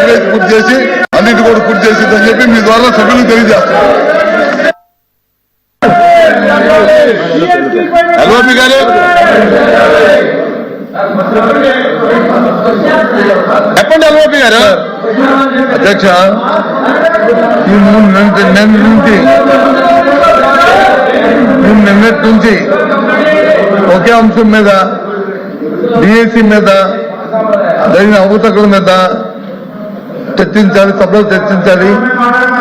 Surveys పూర్తి చేసి అన్నిటి కూడా పూర్తి చేసిందని చెప్పి మీ ద్వారా సభ్యులకు తెలియజేస్తాం. ఎల్ఓపి గారు చెప్పండి. ఎల్ఓపి గారు. అధ్యక్ష, ఈ నిన్నటి నుంచి ఒకే అంశం మీద డిఎస్సి మీద జరిగిన అవకతవకల మీద చర్చించాలి, సభలో చర్చించాలి,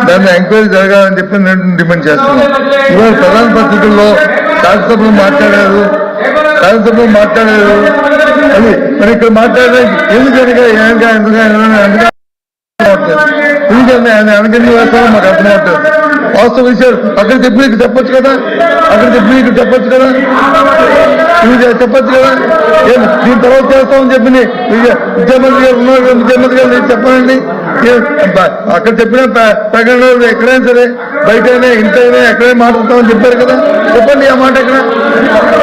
దాన్ని ఎంక్వైరీ జరగాలని చెప్పి నేను డిమాండ్ చేస్తున్నాను. ఇవాళ ప్రధాన పత్రికల్లో శాసనసభలో మాట్లాడారు అది మరి ఇక్కడ మాట్లాడే ఎందుకనగా వెనకని వేస్తారో మాకు అర్థమవుతుంది. వాస్తవ విషయాలు అక్కడ చెప్పి ఇక్కడ చెప్పొచ్చు కదా, చెప్పొచ్చు కదా. దీని తర్వాత చేస్తామని చెప్పి ముఖ్యమంత్రి గారు ఉన్నారు, ముఖ్యమంత్రి గారు చెప్పండి. అక్కడ చెప్పిన ప్రకటన ఎక్కడైనా సరే, బయటైనా ఇంటైనా ఎక్కడైనా మాట్లాడతామని చెప్పారు కదా, చెప్పండి ఆ మాట ఎక్కడ.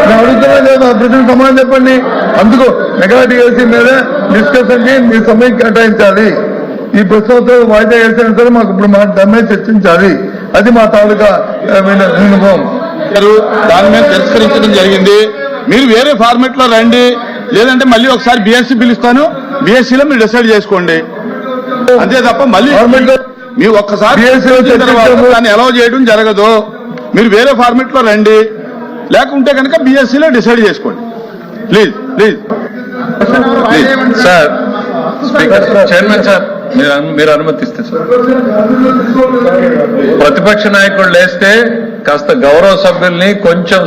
నేను అడుగుతున్నా లేదు, ఆ ప్రశ్న సమాధానం చెప్పండి. అందుకు మెగాటి ఏసీ మీద డిస్కషన్ కి మీ సమయం కేటాయించాలి. ఈ ప్రశ్నతో వాయిదా వేసిన సరే మాకు ఇప్పుడు మా దాని మీద చర్చించాలి. అది మా తాలూకా అనుభవం. దాని మీద తిరస్కరించడం జరిగింది. మీరు వేరే ఫార్మెట్ లో రండి, లేదంటే మళ్ళీ ఒకసారి బీఎస్సీ పిలుస్తాను, బీఎస్సీలో మీరు డిసైడ్ చేసుకోండి. అంతే తప్ప మళ్ళీ మీరు ఒక్కసారి దాన్ని అలౌ చేయడం జరగదు. మీరు వేరే ఫార్మెట్ లో రండి, లేకుంటే కనుక బీఎస్సీలో డిసైడ్ చేసుకోండి. Please please sir. Speaker chairman sir, మీరు అనుమతిస్తే సార్. ప్రతిపక్ష నాయకులు లేస్తే కాస్త గౌరవ సభ్యుల్ని కొంచెం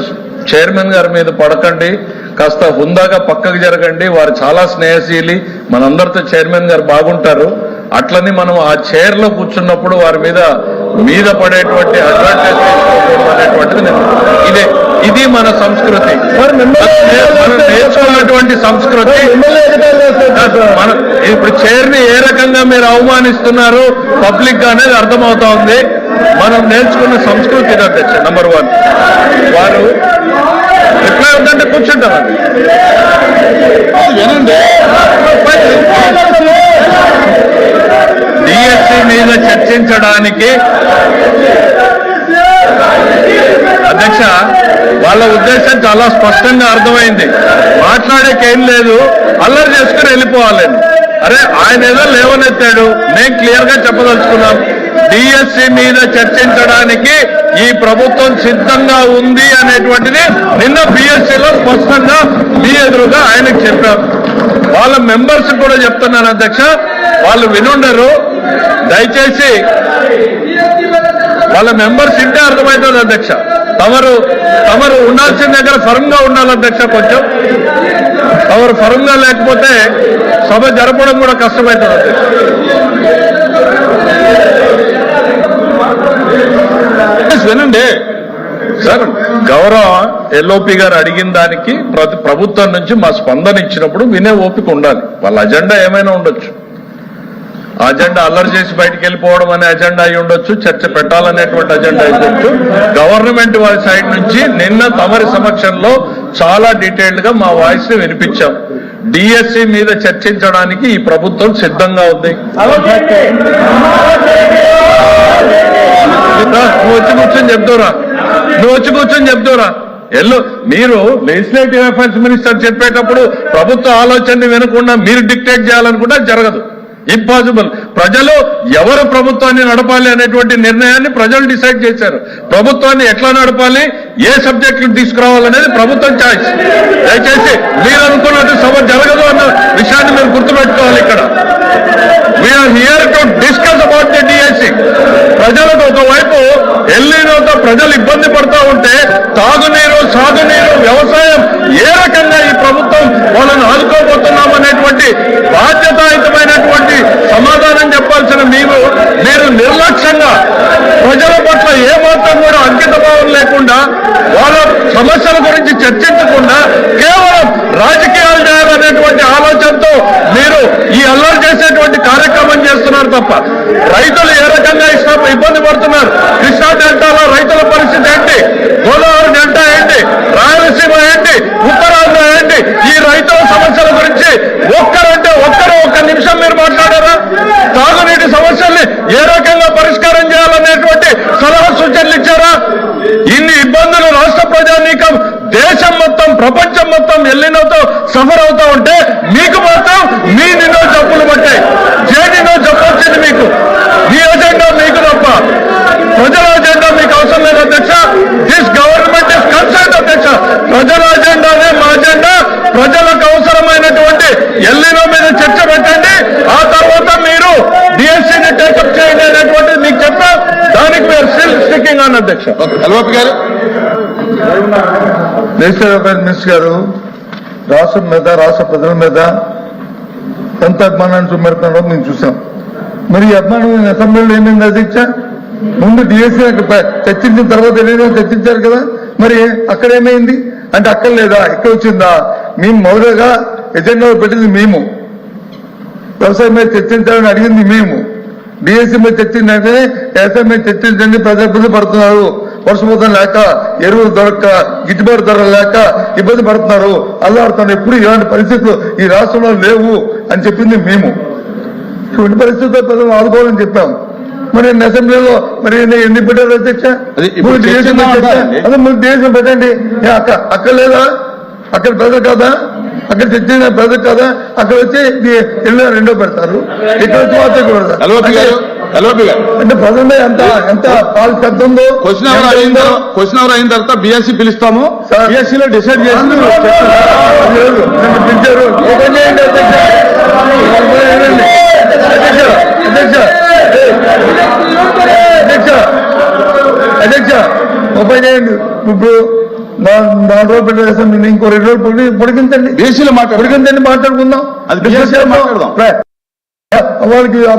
చైర్మన్ గారి మీద పడకండి, కాస్త హుందాగా పక్కకు జరగండి. వారు చాలా స్నేహశీలి, మనందరితో చైర్మన్ గారు బాగుంటారు. అట్లని మనం ఆ చైర్ లో కూర్చున్నప్పుడు వారి మీద పడేటువంటి అడ్వాంటేజ్ తీసుకోవడం అనేటువంటిది ఇది మన సంస్కృతి, మనం నేర్చుకున్నటువంటి సంస్కృతి. ఇప్పుడు చైర్ ని ఏ రకంగా మీరు అవమానిస్తున్నారు పబ్లిక్ గా అనేది అర్థమవుతా ఉంది. మనం నేర్చుకున్న సంస్కృతి ఇది అధ్యక్ష. నంబర్ 1, వారు రిప్లై ఉందంటే కూర్చుంటామండి. డిఎస్సి మీద చర్చించడానికి అధ్యక్ష వాళ్ళ ఉద్దేశం చాలా స్పష్టంగా అర్థమైంది. మాట్లాడేకేం లేదు, అల్లరి చేసుకుని వెళ్ళిపోవాలని. అరే ఆయన ఏదో లేవనెత్తాడు, మేము క్లియర్ గా చెప్పదలుచుకున్నాం. డిఎస్సి మీద చర్చించడానికి ఈ ప్రభుత్వం సిద్ధంగా ఉంది అనేటువంటిది నిన్న బిఎస్సిలో స్పష్టంగా మీ ఎదురుగా ఆయనకు చెప్పాం. వాళ్ళ మెంబర్స్ కూడా చెప్తున్నాను అధ్యక్ష, వాళ్ళు వినుండరు. దయచేసి వాళ్ళ మెంబర్స్ ఇంటే అర్థమవుతుంది అధ్యక్ష. తమరు ఉండాల్సిన దగ్గర ఫర్మ్ గా ఉండాలి అధ్యక్ష. కొంచెం తమరు ఫర్మ్ గా లేకపోతే సభ జరపడం కూడా కష్టమవుతుంది అధ్యక్ష. వినండి సార్, గౌరవ ఎల్ఓపి గారు అడిగిన దానికి ప్రభుత్వం నుంచి మా స్పందన ఇచ్చినప్పుడు వినే ఓపిక ఉండాలి. వాళ్ళ అజెండా ఏమైనా ఉండొచ్చు, ఆ అజెండా అల్లరి చేసి బయటికి వెళ్ళిపోవడం అనే అజెండా అయి ఉండొచ్చు, చర్చ పెట్టాలనేటువంటి అజెండా అయి ఉండొచ్చు. గవర్నమెంట్ వారి సైడ్ నుంచి నిన్న తమరి సమక్షంలో చాలా డీటెయిల్డ్ గా మా వాయిస్ ని వినిపించాం. డిఎస్సి మీద చర్చించడానికి ఈ ప్రభుత్వం సిద్ధంగా ఉంది. నువ్వు వచ్చి కూర్చొని చెప్తావురా. మీరు లెజిస్లేటివ్ అఫైర్స్ మినిస్టర్ చెప్పేటప్పుడు ప్రభుత్వ ఆలోచనని వినకుండా మీరు డిక్టేట్ చేయాలనుకుంటే జరగదు. ఇంపాసిబుల్. ప్రజలు ఎవరు ప్రభుత్వాన్ని నడపాలి అనేటువంటి నిర్ణయాన్ని ప్రజలు డిసైడ్ చేశారు. ప్రభుత్వాన్ని ఎట్లా నడపాలి, ఏ సబ్జెక్టులు తీసుకురావాలనేది ప్రభుత్వం ఛాయిస్. దయచేసి మీరు అనుకున్నట్టు సభ జరగదు అన్న విషయాన్ని మీరు గుర్తుపెట్టుకోవాలి. ఇక్కడ we're here to discuss about the DSC. ప్రజలకు ఒకవైపు ఎల్లీనోతో ప్రజలు ఇబ్బంది పడుతూ ఉంటే తాగునీరు, సాగునీరు, వ్యవసాయం ఏ రకంగా ఈ ప్రభుత్వం వాళ్ళని ఆదుకోబోతున్నాం అనేటువంటి బాధ్యతాయుతమైనటువంటి సమాధానం చెప్పాల్సిన మీరు నిర్లక్ష్యంగా ప్రజల పట్ల ఏమాత్రం కూడా అంకితభావం లేకుండా వాళ్ళ సమస్యల గురించి చర్చించకుండా కేవలం రాజకీయాలు చేయాలనేటువంటి ఆలోచనతో మీరు ఈ అల్లరి చేసేటువంటి కార్యక్రమం చేస్తున్నారు తప్ప రైతులు ఏ రకంగా ఇబ్బంది పడుతున్నారు, కృష్ణా డెల్టాలో రైతుల పరిస్థితి ఏంటి, గోదావరి డెల్టా ఏంటి, రాయలసీమ ఏంటి, ఉత్తరాంధ్ర ఏంటి, ఈ రైతుల సమస్యల గురించి ఒక్క నిమిషం మీరు మాట్లాడారా? చెప్తాను అధ్యక్ష. ఎల్ఓపి గారు. నేషనల్ అఫైర్స్ మినిస్టర్ గారు రాష్ట్రం మీద రాష్ట్ర ప్రజల మీద ఎంత అభిమానాన్ని చూపెడుతున్నారో మేము చూసాం. మరి ఈ అభిమానం అసెంబ్లీలో ఏమైంది అధ్యక్ష? ముందు డిఎస్సీ చర్చించిన తర్వాత ఏదైనా చర్చించారు కదా, మరి అక్కడ ఏమైంది అంటే అక్కడ లేదా ఇక్కడ వచ్చిందా? మేము మొదలుగా ఎజెండాలో పెట్టింది మేము, వ్యవసాయం మీద చర్చించాలని అడిగింది మేము, డిఎస్సీ మీద చర్చిందంటే వ్యవసాయం మీద చర్చించండి, ప్రజలు ఇబ్బంది పడుతున్నారు, వర్షపోతం లేక ఎరువులు దొరక్క గిట్టుబాటు ధర లేక ఇబ్బంది పడుతున్నారు, అల్లాడుతున్నారు, ఎప్పుడు ఇలాంటి పరిస్థితులు ఈ రాష్ట్రంలో లేవు అని చెప్పింది మేము. ఇటువంటి పరిస్థితుల్లో ప్రజలు ఆదుకోవాలని చెప్పాం. మరి అసెంబ్లీలో మరి ఎందుకు పెట్టారు అధ్యక్ష? ఇప్పుడు డిఎస్సీ అదే ముందు డిఎస్సీ పెట్టండి. అక్కడ లేదా? అక్కడ ప్రజలు కాదా? అక్కడ చర్చించిన ప్రజలు కాదా? అక్కడ వచ్చి రెండో పెడతారు, ఇక్కడ వచ్చి మాత్రం పెడతారు. ఎల్ఓపి గారు అంటే ప్రజల మీద ఎంత పాలు పెద్ద ఉందో. క్వశ్చన్ అవర్ అయిన తర్వాత బిఎస్సీ పిలుస్తాము, బిఎస్సీలో డిసైడ్ చేసి లేదు, నన్ను పిలిచారు. ఓపెన్ చేయండి అధ్యక్ష. అధ్యక్ష ఓపెన్ చేయండి. ఇప్పుడు 4 రోజులు పెట్టే అసెంబ్లీని ఇంకో 2 రోజులు పొడిగించండి, బిఎస్సీలో పొడిగించండి, మాట్లాడుకుందాం. అది BSc లో మాట్లాడదాం. వాళ్ళకి